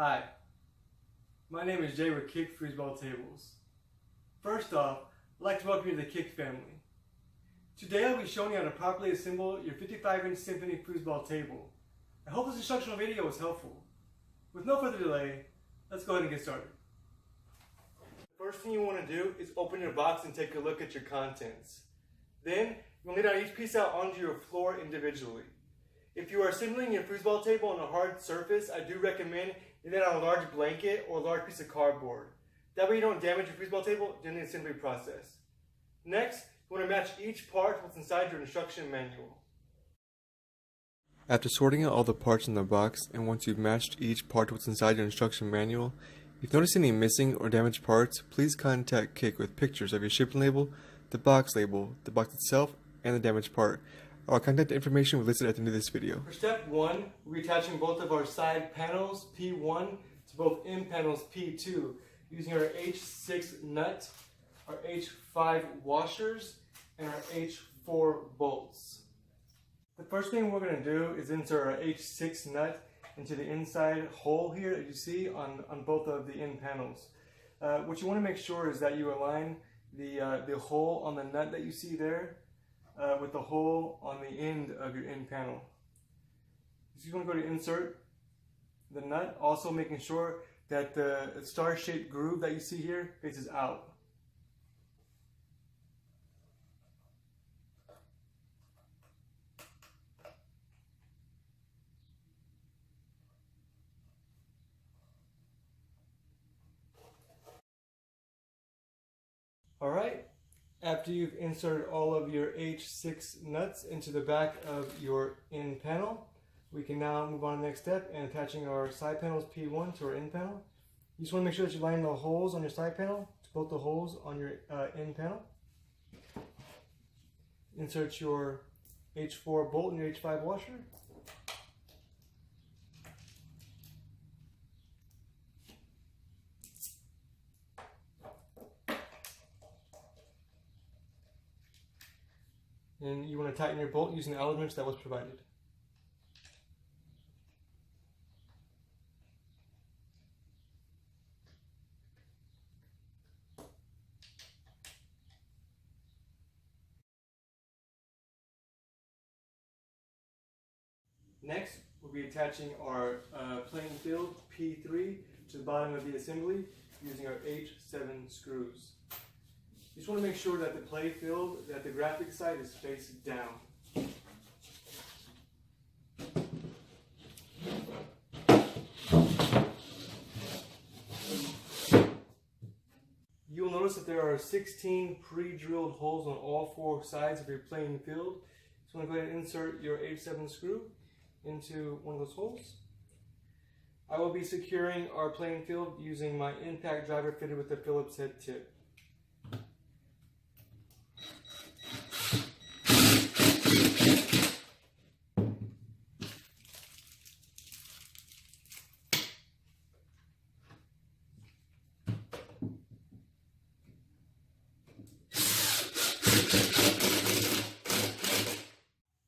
Hi, my name is Jay with Kick Foosball Tables. First off, I'd like to welcome you to the Kick family. Today I'll be showing you how to properly assemble your 55-inch Symphony foosball table. I hope this instructional video was helpful. With no further delay, let's go ahead and get started. The first thing you want to do is open your box and take a look at your contents. Then, you'll lay down each piece out onto your floor individually. If you are assembling your foosball table on a hard surface, I do recommend you lay down a large blanket or a large piece of cardboard. That way you don't damage your foosball table during the assembly process. Next, you want to match each part to what's inside your instruction manual. After sorting out all the parts in the box, and once you've matched each part to what's inside your instruction manual, if you've noticed any missing or damaged parts, please contact Kick with pictures of your shipping label, the box itself, and the damaged part. Our contact information will be listed at the end of this video. For step 1, we'll be attaching both of our side panels, P1, to both end panels, P2, using our H6 nut, our H5 washers, and our H4 bolts. The first thing we're going to do is insert our H6 nut into the inside hole here that you see on both of the end panels. What you want to make sure is that you align the hole on the nut that you see there with the hole on the end of your end panel. So you want to go to insert the nut, also making sure that the star-shaped groove that you see here faces out. Alright, after you've inserted all of your H6 nuts into the back of your end panel, we can now move on to the next step and attaching our side panels P1 to our end panel. You just want to make sure that you line the holes on your side panel to both the holes on your end panel. Insert your H4 bolt in your H5 washer. And you want to tighten your bolt using the Allen wrench that was provided. Next, we'll be attaching our playing field P3 to the bottom of the assembly using our H7 screws. You just want to make sure that the play field, that the graphic side is faced down. You'll notice that there are 16 pre-drilled holes on all 4 sides of your playing field. So you want to go ahead and insert your H7 screw into one of those holes. I will be securing our playing field using my impact driver fitted with the Phillips head tip.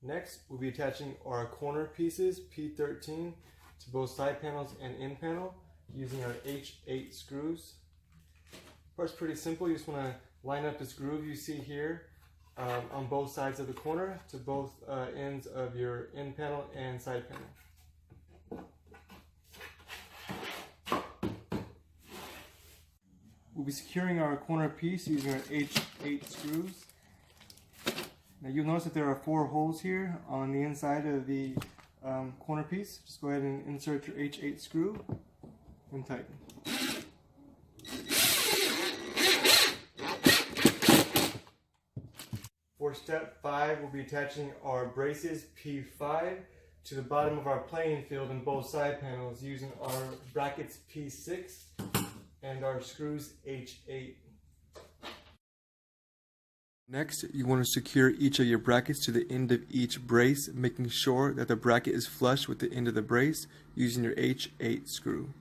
Next, we'll be attaching our corner pieces, P13, to both side panels and end panel using our H8 screws. First, pretty simple. You just want to line up this groove you see here on both sides of the corner to both ends of your end panel and side panel. We'll be securing our corner piece using our H8 screws. Now you'll notice that there are 4 holes here on the inside of the corner piece. Just go ahead and insert your H8 screw and tighten. For step 5, we'll be attaching our braces P5 to the bottom of our playing field in both side panels using our brackets P6 and our screws H8. Next, you want to secure each of your brackets to the end of each brace, making sure that the bracket is flush with the end of the brace using your H8 screw.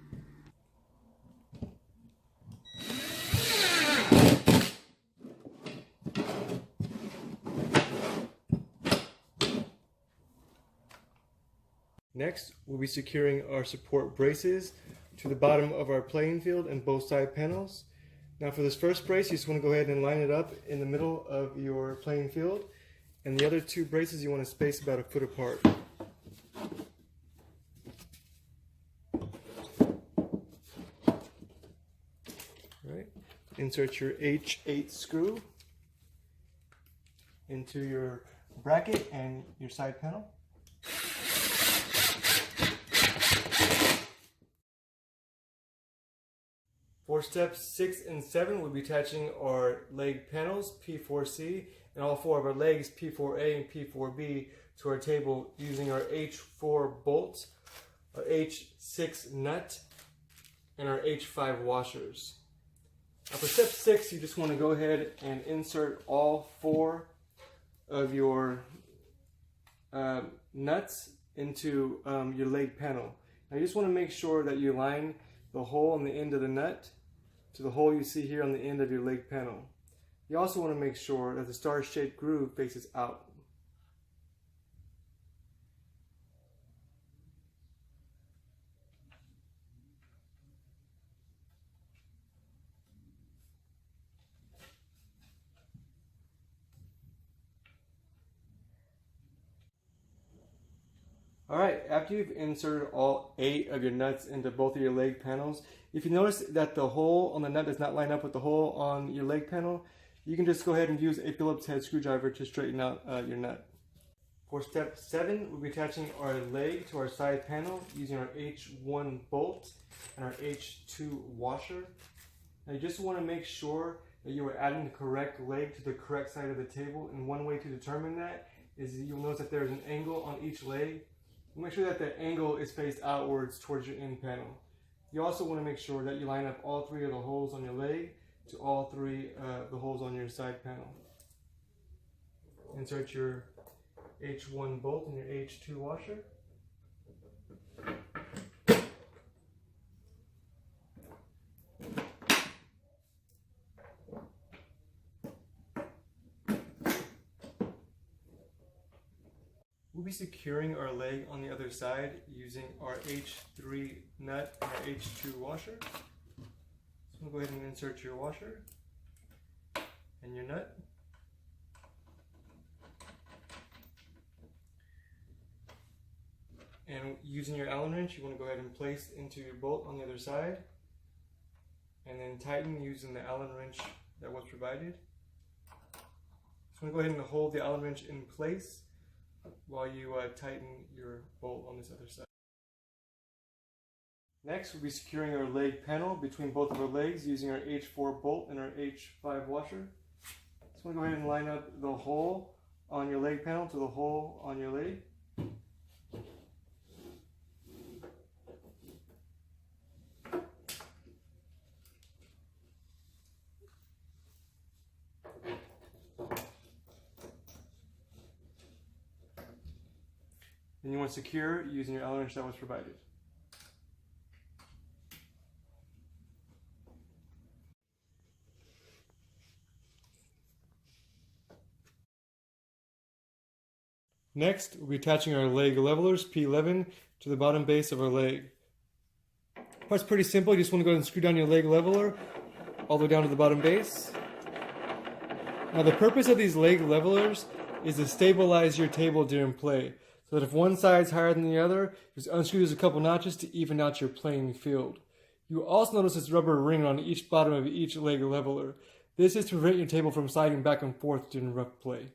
Next, we'll be securing our support braces to the bottom of our playing field and both side panels. Now for this first brace, you just want to go ahead and line it up in the middle of your playing field, and the other two braces you want to space about a foot apart. Right. Insert your H8 screw into your bracket and your side panel. For steps 6 and 7, we'll be attaching our leg panels, P4C, and all four of our legs, P4A and P4B, to our table using our H4 bolt, our H6 nut, and our H5 washers. Now for step 6, you just want to go ahead and insert all four of your nuts into your leg panel. Now you just want to make sure that you line the hole on the end of the nut to the hole you see here on the end of your leg panel. You also want to make sure that the star-shaped groove faces out. Alright, after you've inserted all 8 of your nuts into both of your leg panels, if you notice that the hole on the nut does not line up with the hole on your leg panel, you can just go ahead and use a Phillips head screwdriver to straighten out your nut. For step 7, we'll be attaching our leg to our side panel using our H1 bolt and our H2 washer. Now you just want to make sure that you are adding the correct leg to the correct side of the table, and one way to determine that is you'll notice that there's an angle on each leg. Make sure that the angle is faced outwards towards your end panel. You also want to make sure that you line up all 3 of the holes on your leg to all 3 the holes on your side panel. Insert your H1 bolt and your H2 washer. We'll be securing our leg on the other side using our H3 nut and our H2 washer. So we'll go ahead and insert your washer and your nut. And using your Allen wrench, you want to go ahead and place into your bolt on the other side, and then tighten using the Allen wrench that was provided. So I'm going to go ahead and hold the Allen wrench in place while you tighten your bolt on this other side. Next, we'll be securing our leg panel between both of our legs using our H4 bolt and our H5 washer. So I'm going to go ahead and line up the hole on your leg panel to the hole on your leg. Then you want to secure using your Allen wrench that was provided. Next, we'll be attaching our leg levelers, P11, to the bottom base of our leg. Part's pretty simple. You just want to go ahead and screw down your leg leveler all the way down to the bottom base. Now the purpose of these leg levelers is to stabilize your table during play, so that if one side is higher than the other, just unscrew a couple notches to even out your playing field. You will also notice this rubber ring on each bottom of each leg leveler. This is to prevent your table from sliding back and forth during rough play.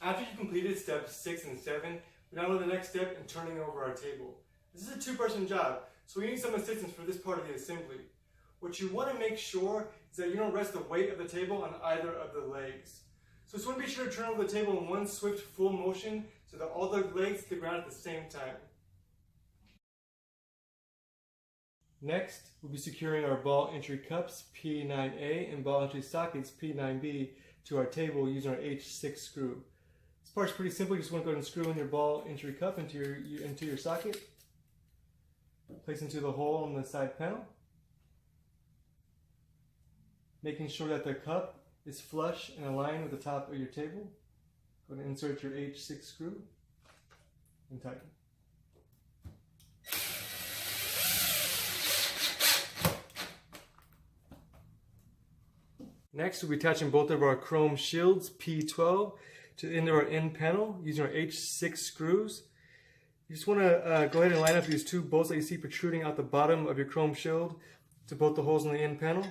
After you've completed steps 6 and 7, we now know the next step in turning over our table. This is a two-person job, so we need some assistance for this part of the assembly. What you want to make sure is that you don't rest the weight of the table on either of the legs. So just want to be sure to turn over the table in one swift full motion so that all the legs hit the ground at the same time. Next, we'll be securing our ball entry cups P9A and ball entry sockets P9B to our table using our H6 screw. This part's pretty simple. You just want to go ahead and screw in your ball entry cup into your socket. Place into the hole on the side panel. Making sure that the cup is flush and aligned with the top of your table. Go ahead and insert your H6 screw and tighten. Next, we'll be attaching both of our chrome shields P12 to the end of our end panel using our H6 screws. You just want to go ahead and line up these two bolts that you see protruding out the bottom of your chrome shield to both the holes in the end panel.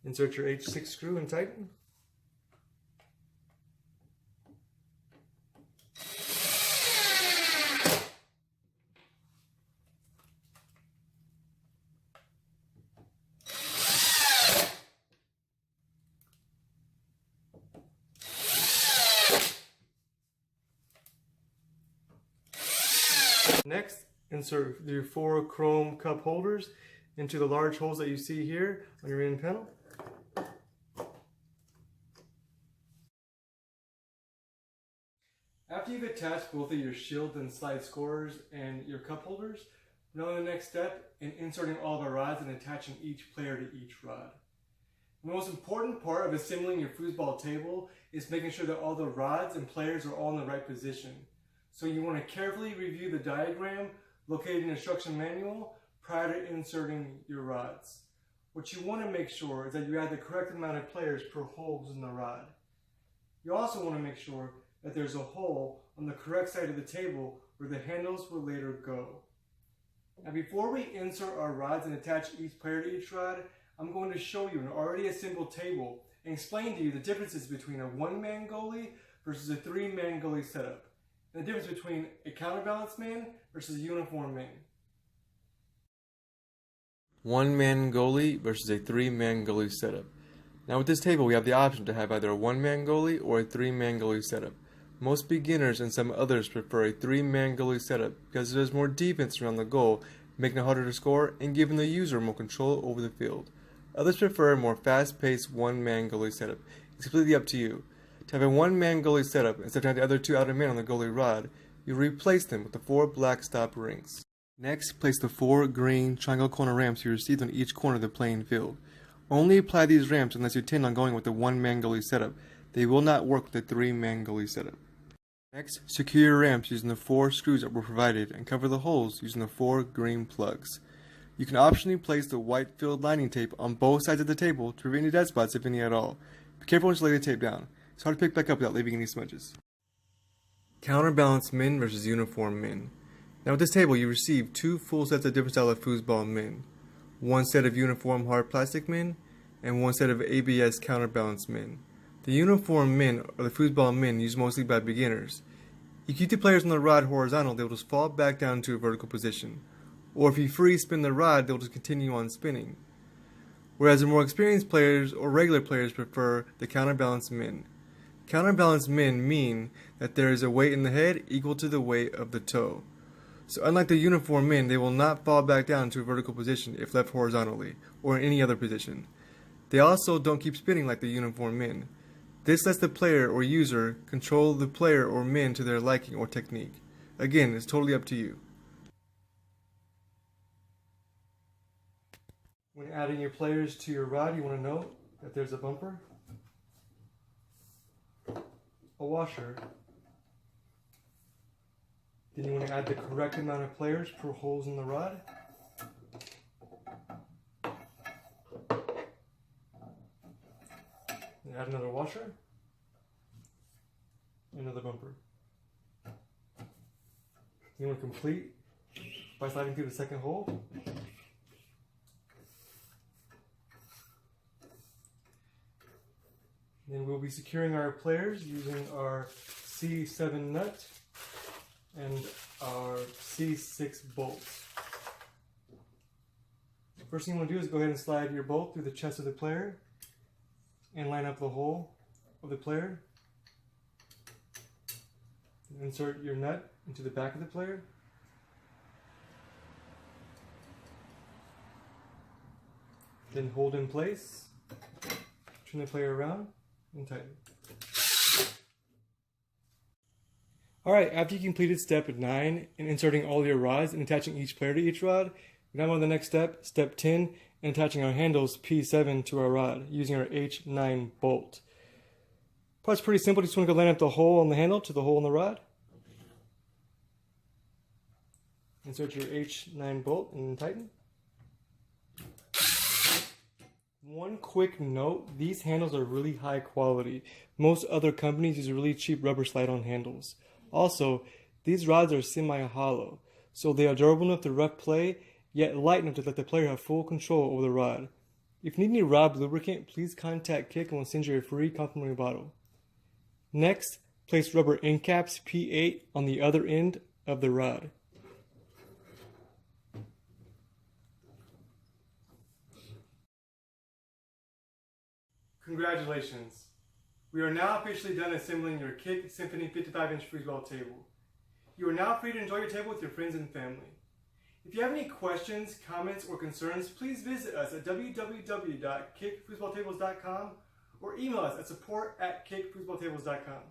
Insert your H6 screw and tighten. Next, insert your 4 chrome cup holders into the large holes that you see here on your end panel. After you've attached both of your shield and slide scorers and your cup holders, we're now on the next step in inserting all of our rods and attaching each player to each rod. The most important part of assembling your foosball table is making sure that all the rods and players are all in the right position. So you want to carefully review the diagram located in the instruction manual prior to inserting your rods. What you want to make sure is that you add the correct amount of players per holes in the rod. You also want to make sure that there's a hole on the correct side of the table where the handles will later go. Now before we insert our rods and attach each player to each rod, I'm going to show you an already assembled table and explain to you the differences between a one-man goalie versus a three-man goalie setup, and the difference between a counterbalance man versus a uniform man. One-man goalie versus a three-man goalie setup. Now with this table we have the option to have either a one-man goalie or a three-man goalie setup. Most beginners and some others prefer a three-man goalie setup because there's more defense around the goal, making it harder to score and giving the user more control over the field. Others prefer a more fast-paced one-man goalie setup. It's completely up to you. To have a one-man goalie setup, instead of having the other two outer men on the goalie rod, you replace them with the 4 black stop rings. Next, place the 4 green triangle corner ramps you received on each corner of the playing field. Only apply these ramps unless you intend on going with the one-man goalie setup. They will not work with the three-man goalie setup. Next, secure your ramps using the 4 screws that were provided and cover the holes using the 4 green plugs. You can optionally place the white filled lining tape on both sides of the table to prevent any dead spots, if any at all. Be careful once you lay the tape down. It's hard to pick back up without leaving any smudges. Counterbalance men versus uniform men. Now with this table you receive 2 full sets of different style of foosball men. 1 set of uniform hard plastic men and 1 set of ABS counterbalance men. The uniform men are the foosball men used mostly by beginners. You keep the players on the rod horizontal, they will just fall back down into a vertical position. Or if you free spin the rod, they'll just continue on spinning. Whereas the more experienced players or regular players prefer the counterbalance men. Counterbalance men mean that there is a weight in the head equal to the weight of the toe. So unlike the uniform men, they will not fall back down into a vertical position if left horizontally, or in any other position. They also don't keep spinning like the uniform men. This lets the player or user control the player or men to their liking or technique. Again, it's totally up to you. When adding your players to your rod, you want to note that there's a bumper, a washer. Then you want to add the correct amount of players per holes in the rod. And add another washer, another bumper. You want to complete by sliding through the second hole. Then we'll be securing our players using our C7 nut and our C6 bolts. First thing you want to do is go ahead and slide your bolt through the chest of the player and line up the hole of the player. Insert your nut into the back of the player. Then hold in place, turn the player around, and tighten. Alright, after you completed step 9 in inserting all your rods and attaching each player to each rod, we're now on the next step, step 10, and attaching our handles P7 to our rod using our H9 bolt. Part's pretty simple, just want to go line up the hole on the handle to the hole in the rod. Insert your H9 bolt and tighten. One quick note, these handles are really high quality. Most other companies use really cheap rubber slide-on handles. Also, these rods are semi-hollow, so they are durable enough to rough play, yet light enough to let the player have full control over the rod. If you need any rod lubricant, please contact Kick and we'll send you a free complimentary bottle. Next, place rubber end caps P8 on the other end of the rod. Congratulations! We are now officially done assembling your Kick Symphony 55-inch freezeball table. You are now free to enjoy your table with your friends and family. If you have any questions, comments, or concerns, please visit us at www.kickfreezeballtables.com or email us at support@kickfreezeballtables.com.